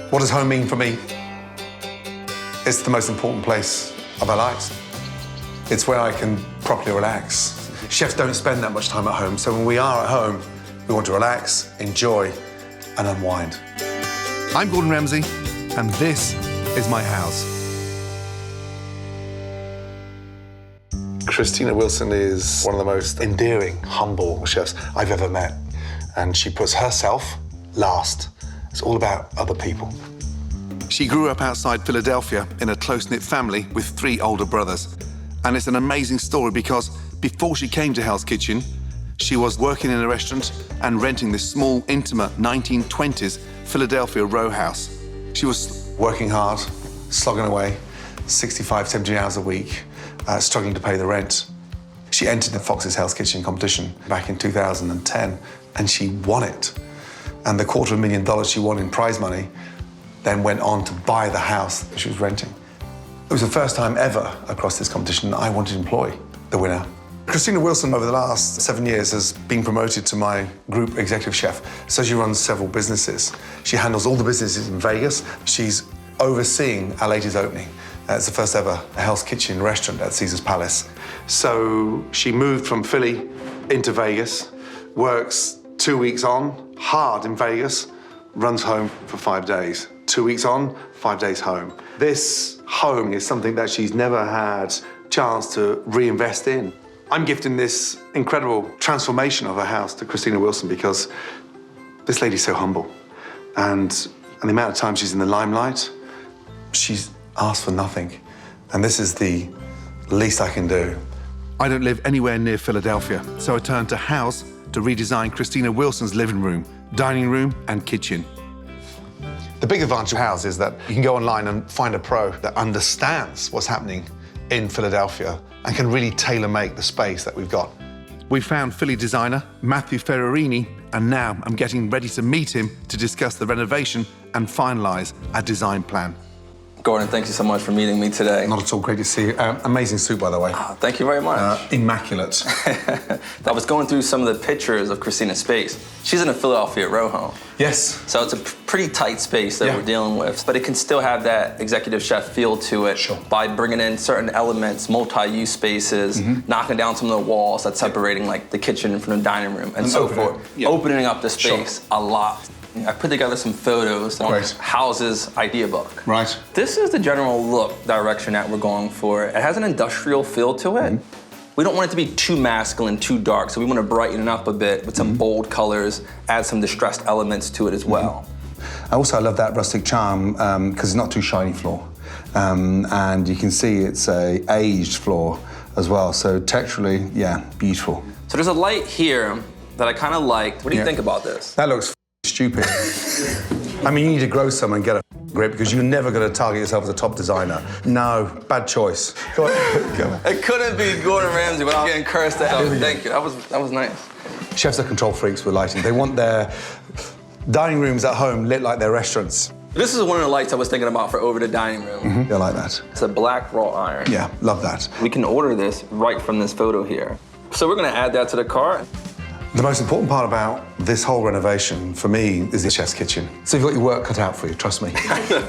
What does home mean for me? It's the most important place of our lives. It's where I can properly relax. Chefs don't spend that much time at home, so when we are at home, we want to relax, enjoy, and unwind. I'm Gordon Ramsay, and this is my house. Christina Wilson is one of the most endearing, humble chefs I've ever met. And she puts herself last. It's all about other people. She grew up outside Philadelphia in a close-knit family with 3 older brothers. And it's an amazing story because before she came to Hell's Kitchen, she was working in a restaurant and renting this small, intimate 1920s Philadelphia row house. She was working hard, slogging away, 65, 70 hours a week, struggling to pay the rent. She entered the Fox's Hell's Kitchen competition back in 2010, and she won it. And the $250,000 she won in prize money then went on to buy the house that she was renting. It was the first time ever across this competition that I wanted to employ the winner. Christina Wilson, over the last 7 years, has been promoted to my group executive chef. So she runs several businesses. She handles all the businesses in Vegas. She's overseeing our latest opening. It's the first ever Hell's Kitchen restaurant at Caesar's Palace. So she moved from Philly into Vegas, works 2 weeks on, hard in Vegas, runs home for 5 days. 2 weeks on, 5 days home. This home is something that she's never had chance to reinvest in. I'm gifting this incredible transformation of her house to Christina Wilson because this lady's so humble. And the amount of time she's in the limelight, she's asked for nothing. And this is the least I can do. I don't live anywhere near Philadelphia, so I turned to Houzz to redesign Christina Wilson's living room, dining room, and kitchen. The big advantage of Houzz is that you can go online and find a pro that understands what's happening in Philadelphia and can really tailor-make the space that we've got. We found Philly designer Matthew Ferrarini, and now I'm getting ready to meet him to discuss the renovation and finalize a design plan. Gordon, thank you so much for meeting me today. Not at all, great to see you. Amazing suit, by the way. Oh, thank you very much. Immaculate. I was going through some of the pictures of Christina's space. She's in a Philadelphia row home. Yes. So it's a pretty tight space that we're dealing with, but it can still have that executive chef feel to it by bringing in certain elements, multi-use spaces, knocking down some of the walls that's separating like the kitchen from the dining room and so forth. Opening up the space a lot. I put together some photos on Houzz's idea book. Right. This is the general look direction that we're going for. It has an industrial feel to it. We don't want it to be too masculine, too dark, so we want to brighten it up a bit with some bold colors, add some distressed elements to it as well. I love that rustic charm because it's not too shiny floor. And you can see it's a aged floor as well, so texturally, beautiful. So there's a light here that I kind of liked. What do you think about this? That looks stupid. I mean, you need to grow some and get a grip because you're never going to target yourself as a top designer. No, bad choice. Go on. It couldn't be Gordon Ramsay without getting cursed out. Thank you. That was nice. Chefs are control freaks with lighting. They want their dining rooms at home lit like their restaurants. This is one of the lights I was thinking about for over the dining room. I like that. It's a black wrought iron. Yeah, love that. We can order this right from this photo here. So we're going to add that to the cart. The most important part about this whole renovation, for me, is the chef's kitchen. So you've got your work cut out for you, trust me.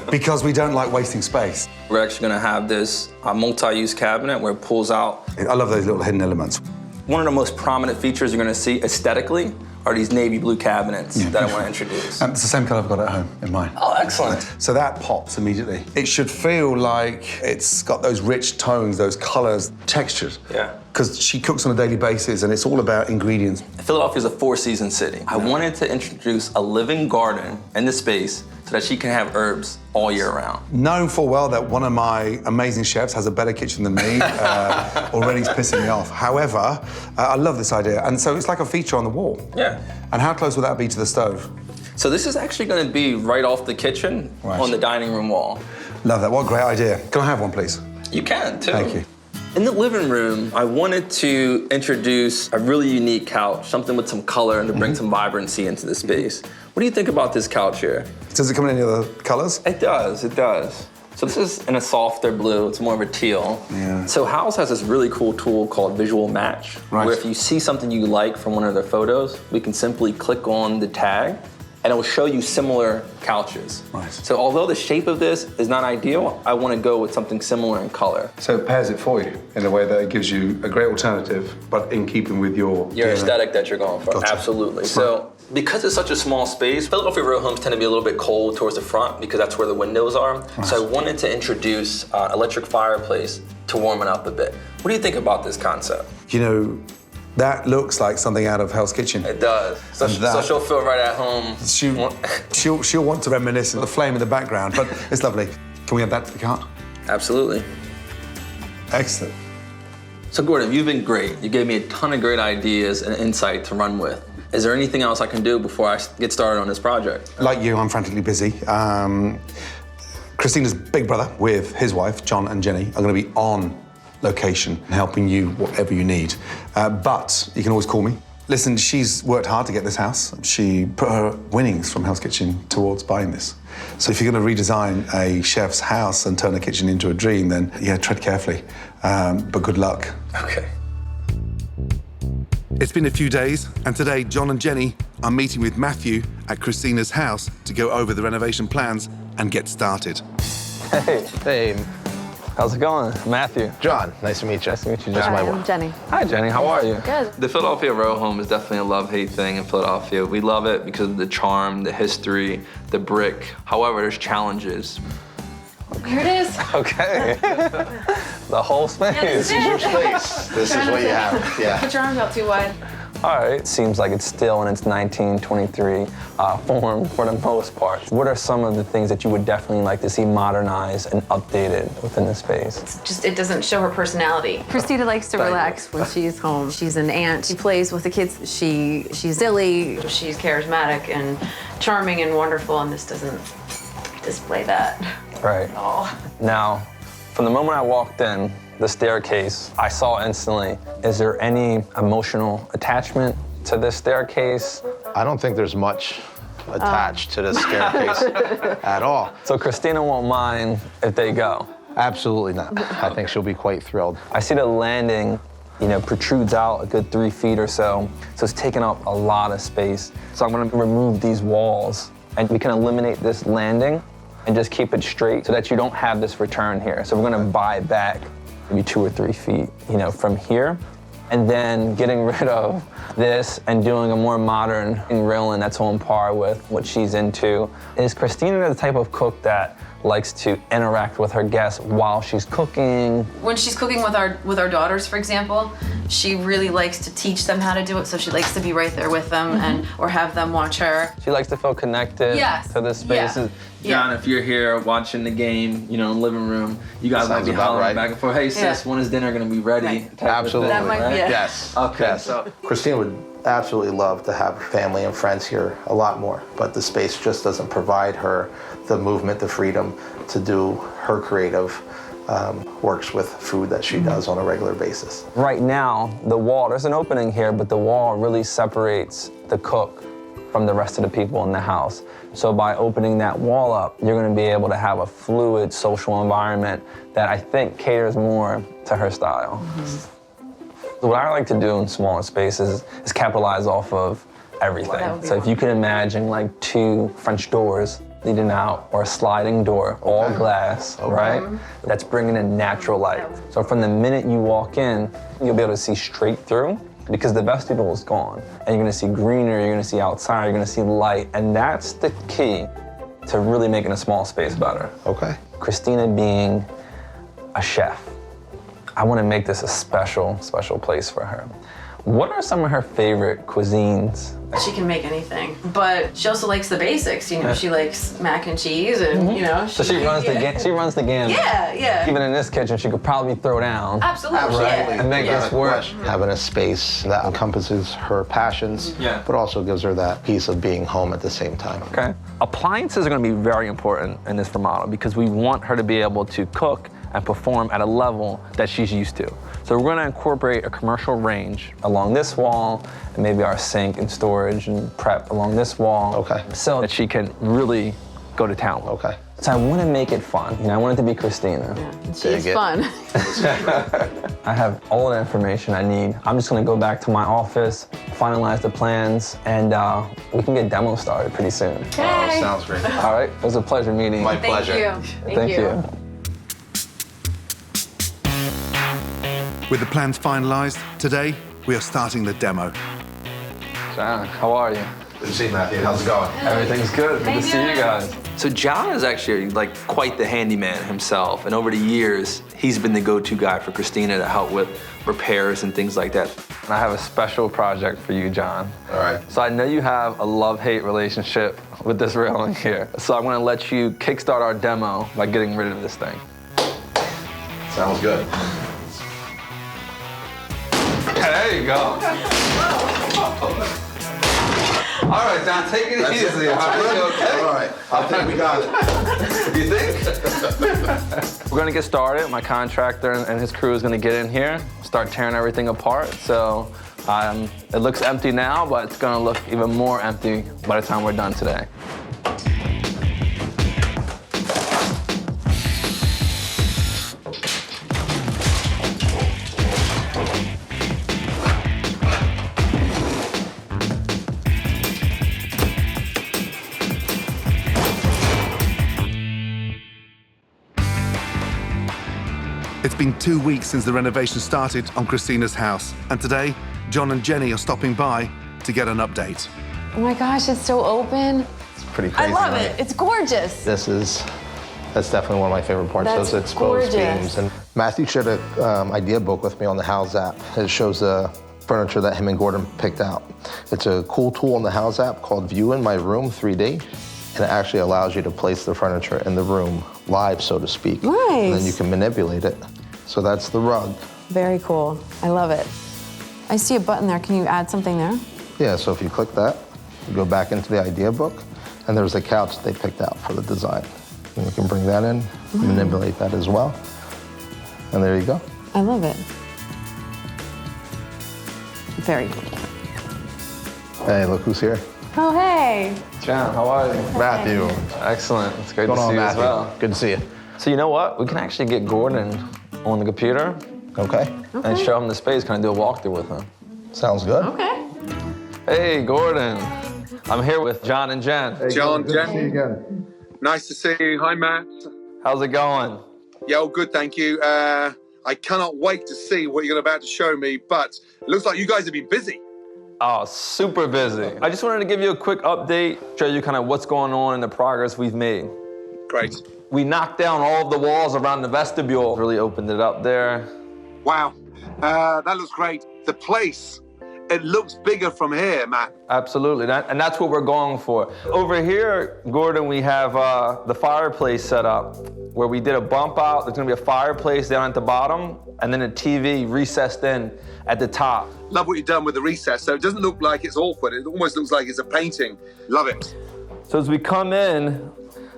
Because we don't like wasting space. We're actually gonna have this multi-use cabinet where it pulls out. I love those little hidden elements. One of the most prominent features you're gonna see aesthetically are these navy blue cabinets that I wanna introduce. It's the same color I've got at home in mine. Oh, excellent. So that pops immediately. It should feel like it's got those rich tones, those colors, textures. Yeah. Because she cooks on a daily basis and it's all about ingredients. Philadelphia's a 4-season city. I wanted to introduce a living garden in the space so that she can have herbs all year round. Known full well that one of my amazing chefs has a better kitchen than me. Already it's pissing me off. However, I love this idea. And so it's like a feature on the wall. Yeah. And how close would that be to the stove? So this is actually gonna be right off the kitchen on the dining room wall. Love that, what a great idea. Can I have one, please? You can, too. Thank you. In the living room, I wanted to introduce a really unique couch, something with some color and to bring some vibrancy into the space. What do you think about this couch here? Does it come in any other colors? It does, it does. So this is in a softer blue, it's more of a teal. Yeah. So Houzz has this really cool tool called Visual Match, where if you see something you like from one of their photos, we can simply click on the tag and it will show you similar couches. Nice. So although the shape of this is not ideal, I want to go with something similar in color. So it pairs it for you in a way that it gives you a great alternative, but in keeping with your aesthetic that you're going for. Gotcha. Absolutely. So because it's such a small space, Philadelphia row homes tend to be a little bit cold towards the front because that's where the windows are. Nice. So I wanted to introduce electric fireplace to warm it up a bit. What do you think about this concept? You know, that looks like something out of Hell's Kitchen. It does. So she'll feel right at home. She'll want to reminisce of the flame in the background, but it's lovely. Can we add that to the cart? Absolutely. Excellent. So Gordon, you've been great. You gave me a ton of great ideas and insight to run with. Is there anything else I can do before I get started on this project? Like you, I'm frantically busy. Christina's big brother with his wife, John and Jenny, are going to be on location helping you whatever you need. But you can always call me. Listen, she's worked hard to get this house. She put her winnings from Hell's Kitchen towards buying this. So if you're going to redesign a chef's house and turn a kitchen into a dream, then yeah, tread carefully. But good luck. Okay. It's been a few days, and today John and Jenny are meeting with Matthew at Christina's house to go over the renovation plans and get started. Hey. Hey, How's it going? Matthew. John, nice to meet you. Nice to meet you, John. That's my Hi, wife. I'm Jenny. Hi, Jenny. How are you? Good. The Philadelphia row home is definitely a love-hate thing in Philadelphia. We love it because of the charm, the history, the brick. However, there's challenges. Here it is. Okay. The whole space. Yeah, this is your Space. This is what you have. Yeah. Put your arms out too wide. All right. Seems like it's still in its 1923 form for the most part. What are some of the things that you would definitely like to see modernized and updated within the space? Just it doesn't show her personality. Christina likes to relax when she's home. She's an aunt. She plays with the kids. She's silly. She's charismatic and charming and wonderful, and this doesn't display that. Right. Oh. Now, from the moment I walked in, the staircase, I saw instantly, is there any emotional attachment to this staircase? I don't think there's much attached to this staircase at all. So Christina won't mind if they go. Absolutely not. I think she'll be quite thrilled. I see the landing, protrudes out a good 3 feet or so. So it's taking up a lot of space. So I'm gonna remove these walls and we can eliminate this landing and just keep it straight so that you don't have this return here. So we're gonna buy back maybe 2 or 3 feet, from here. And then getting rid of this and doing a more modern railing that's on par with what she's into. Is Christina the type of cook that likes to interact with her guests while she's cooking? When she's cooking with our daughters, for example, she really likes to teach them how to do it, so she likes to be right there with them and or have them watch her. She likes to feel connected to the spaces. Yeah. John, if you're here watching the game, in the living room, you guys might be hollering back and forth, hey sis, when is dinner gonna be ready? Right. Absolutely. That might be it. Yes. Okay, Yes. so Christina would absolutely love to have family and friends here a lot more, but the space just doesn't provide her the movement, the freedom to do her creative works with food that she does on a regular basis. right now, the wall, there's an opening here, but the wall really separates the cook from the rest of the people in the house. So by opening that wall up, you're gonna be able to have a fluid social environment that I think caters more to her style. What I like to do in smaller spaces is capitalize off of everything. So if you can imagine like 2 French doors leading out or a sliding door, all glass, right? That's bringing in natural light. So from the minute you walk in, you'll be able to see straight through because the vestibule is gone. And you're gonna see greenery, you're gonna see outside, you're gonna see light. And that's the key to really making a small space better. Okay. Christina being a chef, I wanna make this a special, special place for her. What are some of her favorite cuisines? She can make anything, but she also likes the basics. She likes mac and cheese, and So she runs the gamut. Yeah. Even in this kitchen, she could probably throw down. Absolutely. Absolutely. And make this work. Having a space that encompasses her passions, but also gives her that piece of being home at the same time. Okay. Appliances are going to be very important in this remodel because we want her to be able to cook and perform at a level that she's used to. So we're going to incorporate a commercial range along this wall, and maybe our sink and storage and prep along this wall. Okay. So that she can really go to town with. Okay. So I want to make it fun. You know, I want it to be Christina. Yeah, and she's fun. I have all the information I need. I'm just gonna go back to my office, finalize the plans, and we can get demo started pretty soon. Okay. Sounds great. All right, it was a pleasure meeting you. My pleasure. Thank you. With the plans finalised, today we are starting the demo. John, how are you? Good to see you, Matthew. How's it going? Everything's good. Good to see you guys. So John is actually like quite the handyman himself, and over the years, he's been the go-to guy for Christina to help with repairs and things like that. And I have a special project for you, John. All right. So I know you have a love-hate relationship with this railing here. So I want to let you kickstart our demo by getting rid of this thing. Sounds good. There you go. All right, John, take it easy. All right, you okay? All right. I think we got it. You think? We're gonna get started. My contractor and his crew is gonna get in here, start tearing everything apart. So it looks empty now, but it's gonna look even more empty by the time we're done today. It's been 2 weeks since the renovation started on Christina's house, and today, John and Jenny are stopping by to get an update. Oh my gosh, it's so open. It's pretty I crazy. love right? it. It's gorgeous. That's definitely one of my favorite parts. That's those exposed gorgeous. beams. And Matthew shared an idea book with me on the Houzz app. It shows the furniture that him and Gordon picked out. It's a cool tool on the Houzz app called View in My Room 3D, and it actually allows you to place the furniture in the room live, so to speak. Nice. And then you can manipulate it. So that's the rug. Very cool. I love it. I see a button there. Can you add something there? Yeah, so if you click that, you go back into the idea book, and there's a couch that they picked out for the design. And you can bring that in, manipulate that as well. And there you go. I love it. Very cool. Hey, look who's here. Oh, hey. John, how are you? Matthew. Excellent. It's great What's to see going on, you as Matthew? well. Good to see you. So you know what? We can actually get Gordon on the computer Okay. and show him the space, kind of do a walkthrough with him. Sounds good. Okay. Hey, Gordon. I'm here with John and Jen. Hey, John, good to see Jen. you again. Nice to see you. Hi, Matt. How's it going? Yeah, all good, thank you. I cannot wait to see what you're about to show me, but it looks like you guys have been busy. Oh, super busy. I just wanted to give you a quick update, show you kind of what's going on and the progress we've made. Great. We knocked down all of the walls around the vestibule, really opened it up there. Wow. That looks great. The place, it looks bigger from here, Matt. Absolutely, and that's what we're going for. Over here, Gordon, we have the fireplace set up, where we did a bump out. There's gonna be a fireplace down at the bottom, and then a TV recessed in at the top. Love what you've done with the recess. So it doesn't look like it's awkward. It almost looks like it's a painting. Love it. So as we come in,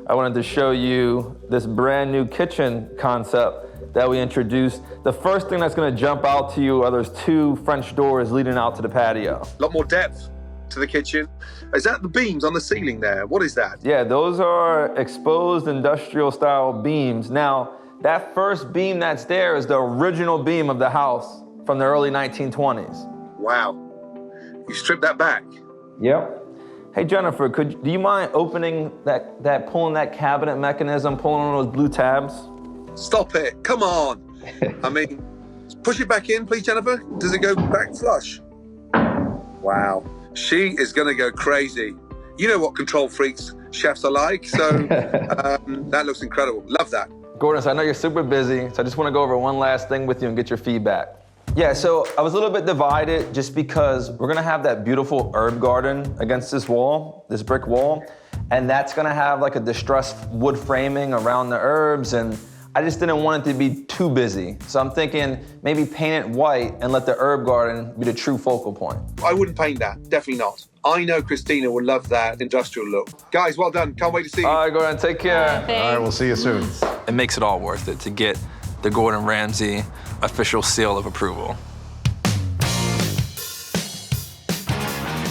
I wanted to show you this brand new kitchen concept that we introduced. The first thing that's gonna jump out to you are those 2 French doors leading out to the patio. A lot more depth to the kitchen. Is that the beams on the ceiling there? What is that? Yeah, those are exposed industrial style beams. Now, that first beam that's there is the original beam of the house from the early 1920s. Wow. You stripped that back. Yep. Hey Jennifer, do you mind opening pulling that cabinet mechanism, pulling on those blue tabs? Stop it. Come on. I mean, push it back in, please, Jennifer. Does it go back flush? Wow. She is going to go crazy. You know what control freaks chefs are like, so that looks incredible. Love that. Gordon, so I know you're super busy, so I just want to go over one last thing with you and get your feedback. Yeah, so I was a little bit divided just because we're gonna have that beautiful herb garden against this wall, this brick wall, and that's gonna have like a distressed wood framing around the herbs, and I just didn't want it to be too busy. So I'm thinking maybe paint it white and let the herb garden be the true focal point. I wouldn't paint that, definitely not. I know Christina would love that industrial look. Guys, well done. Can't wait to see you. All right, Gordon, take care. All right, we'll see you soon. It makes it all worth it to get the Gordon Ramsay official seal of approval.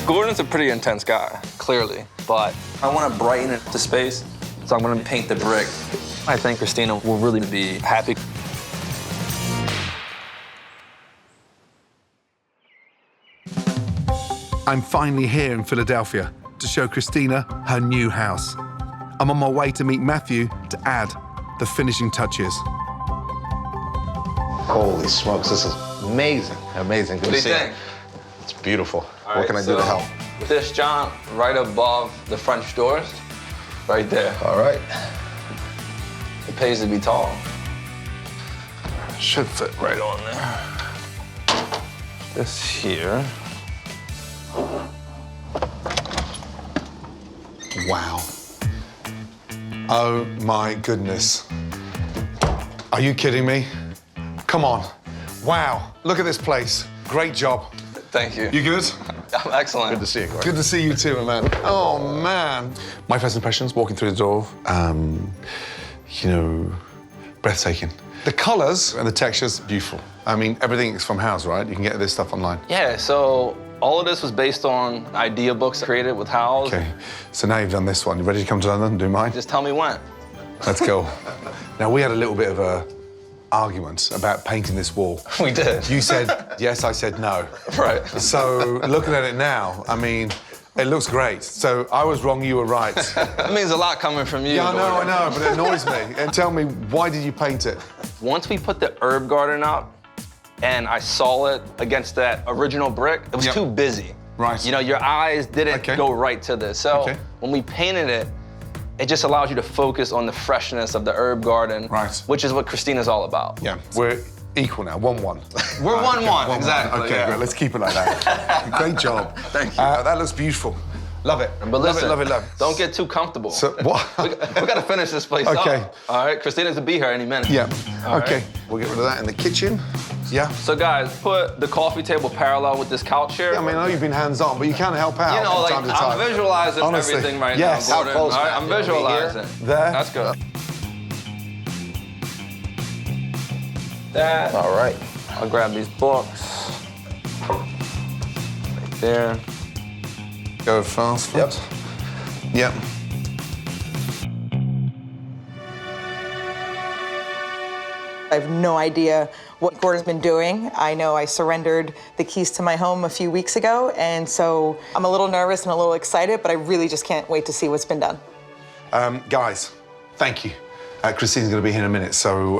Gordon's a pretty intense guy, clearly, but I want to brighten the space. So I'm gonna paint the brick. I think Christina will really be happy. I'm finally here in Philadelphia to show Christina her new house. I'm on my way to meet Matthew to add the finishing touches. Holy smokes, this is amazing. Amazing. Good What do to you see think? It's beautiful. All What can I do to help? This John right above the French doors, right there. All right. It pays to be tall. Should fit right on there. This here. Wow. Oh my goodness. Are you kidding me? Come on. Wow. Look at this place. Great job. Thank you. You good? I'm excellent. Good to see you, Gordon. Good to see you too, man. Oh, man. My first impressions walking through the door, you know, breathtaking. The colors and the textures, beautiful. I mean, everything's from Houzz, right? You can get this stuff online. Yeah, so all of this was based on idea books created with Houzz. Okay, so now you've done this one. You ready to come to London and do mine? Just tell me when. Let's go. Now, we had a little bit of a argument about painting this wall. We did. You said yes, I said no. Right. So looking at it now, I mean, it looks great. So I was wrong, you were right. That means a lot coming from you. Yeah, I Gordon. know, but it annoys me. And tell me, why did you paint it? Once we put the herb garden up and I saw it against that original brick, it was Yep. too busy. Right. You know, your eyes didn't Okay. go right to this. So Okay. when we painted it, it just allows you to focus on the freshness of the herb garden, Right. which is what Christina's all about. Yeah, we're equal now, 1-1. We're Right, 1-1, okay, exactly. Okay, yeah. great, let's keep it like that. Great job. Thank you. That looks beautiful. Love it. But listen, love it. don't get too comfortable. So, what? we got to finish this place Okay. up. All right, Christina's to be here any minute. Yeah, All okay. right. We'll get rid of that in the kitchen. Yeah. So guys, put the coffee table parallel with this couch here. Yeah, I mean, I know you've been hands-on, but you can help out You know, from like, time to time. I'm visualizing Honestly, everything right yes. now, Gordon. How close, All right, Matt? I'm You wanna be here? visualizing. There. That's good. That. All right. I'll grab these books. Right there. Go fast. Yep. Yep. I have no idea what Gordon's been doing. I know I surrendered the keys to my home a few weeks ago, and so I'm a little nervous and a little excited, but I really just can't wait to see what's been done. Guys, thank you. Christine's going to be here in a minute, so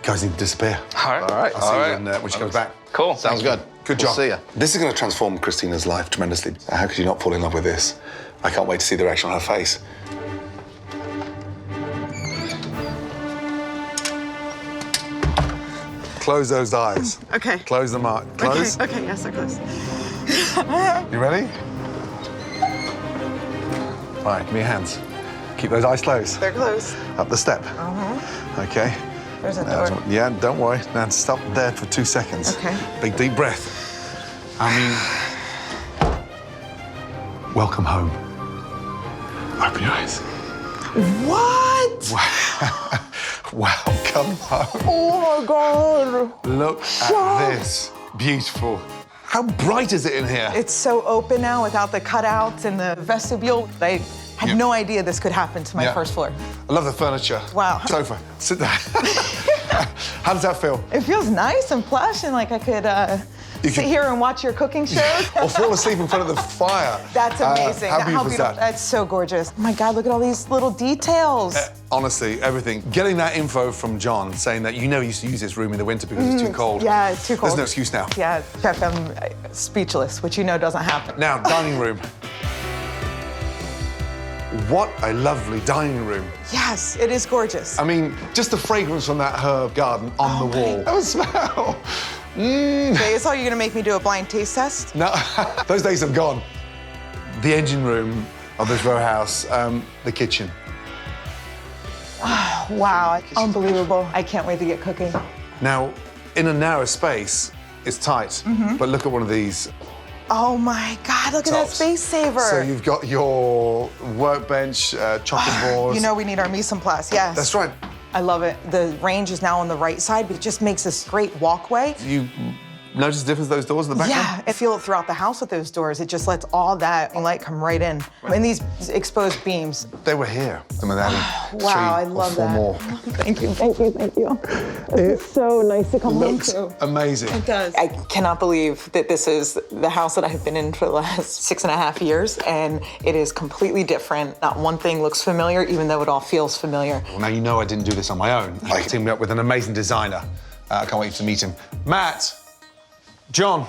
guys need to disappear. All right. All right. I'll see you when she comes back. Cool. Sounds good. Good We'll job. see ya. This is going to transform Christina's life tremendously. How could you not fall in love with this? I can't wait to see the reaction on her face. Close those eyes. Okay. Close them up. Close. Okay, yes, they're close. You ready? All right, give me your hands. Keep those eyes closed. They're close. Up the step. Okay. There's a Now, door. yeah, don't worry. Now stop there for 2 seconds. Okay. Big deep breath. I mean, welcome home. Open your eyes. What? Welcome home. Oh my God. Look at this. Beautiful. How bright is it in here? It's so open now without the cutouts and the vestibule. I had Yeah. no idea this could happen to my Yeah. first floor. I love the furniture. Wow. Sofa. Sit there. How does that feel? It feels nice and plush, and like I could You sit could- here and watch your cooking shows. Or fall asleep in front of the fire. That's amazing. How beautiful is that? That's so gorgeous. Oh my God, look at all these little details. Honestly, everything. Getting that info from John saying that you never used to use this room in the winter because it's too cold. Yeah, it's too cold. There's no excuse now. Yeah, Chef, I'm speechless, which you know doesn't happen. Now, dining room. What a lovely dining room. Yes, it is gorgeous. I mean, just the fragrance from that herb garden on the wall. That smell. Okay, is all you're gonna make me do a blind taste test? No, those days have gone. The engine room of this row house, the kitchen. Wow, unbelievable. I can't wait to get cooking. Now, in a narrow space, it's tight, but look at one of these Oh my God, look at that tops. space saver. So you've got your workbench, chopping boards. You know we need our mise en place, yes. That's right. I love it. The range is now on the right side, but it just makes this great walkway. You notice the difference, those doors in the background? Yeah, I feel it throughout the house with those doors. It just lets all that light come right in. And these exposed beams. They were here. And then adding Wow, I three or love four that. more. Thank you, thank you, thank you. It's so nice to come home Looks to. amazing. It does. I cannot believe that this is the house that I've been in for the last 6.5 years, and it is completely different. Not one thing looks familiar, even though it all feels familiar. Well, now you know I didn't do this on my own. I teamed up with an amazing designer. I can't wait to meet him. Matt, John.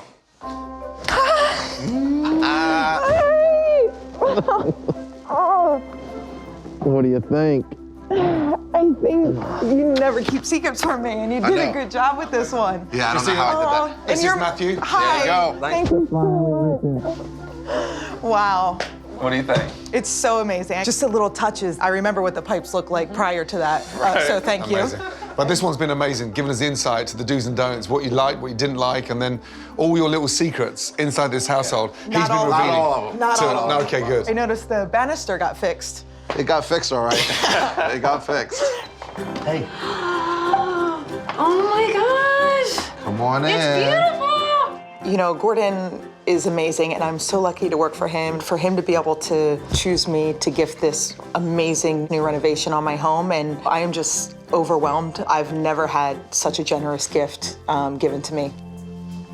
What do you think? I think you never keep secrets from me, and you did know. a good job with this one. Yeah, I don't know how I did that. And This is you're- Matthew. Hi. There you go. Thank you so much. Wow. What do you think? It's so amazing. Just the little touches. I remember what the pipes looked like prior to that. So thank you. Amazing. But this one's been amazing, giving us the insight to the do's and don'ts, what you liked, what you didn't like, and then all your little secrets inside this household. Not He's been all of revealing. them. Not all of them. Not all of them. Okay, good. I noticed the banister got fixed. It got fixed, all right. It got fixed. Hey, Oh my gosh! come on in. It's beautiful! You know, Gordon is amazing, and I'm so lucky to work for him to be able to choose me to gift this amazing new renovation on my home, and I am just overwhelmed. I've never had such a generous gift given to me.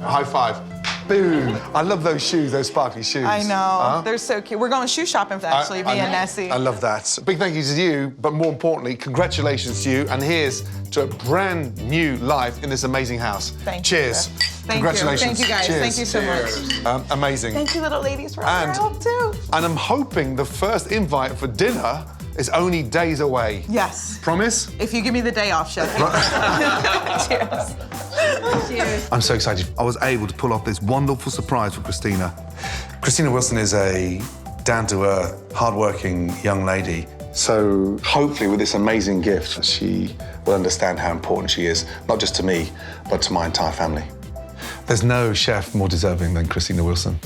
High five. Boom. I love those shoes, those sparkly shoes. I know, Huh? they're so cute. We're going shoe shopping, actually, me and Nessie. I love that. Big thank you to you, but more importantly, congratulations to you, and here's to a brand new life in this amazing house. Thank you, Cheers. sir. Thank Congratulations. you. Thank you, guys. Cheers. Thank you so much. Amazing. Thank you, little ladies, for all your And- help, too. And I'm hoping the first invite for dinner is only days away. Yes. Promise? If you give me the day off, Chef. Cheers. Cheers. I'm so excited. I was able to pull off this wonderful surprise for Christina. Christina Wilson is a down-to-earth, hard-working young lady. So hopefully with this amazing gift, she will understand how important she is, not just to me, but to my entire family. There's no chef more deserving than Christina Wilson.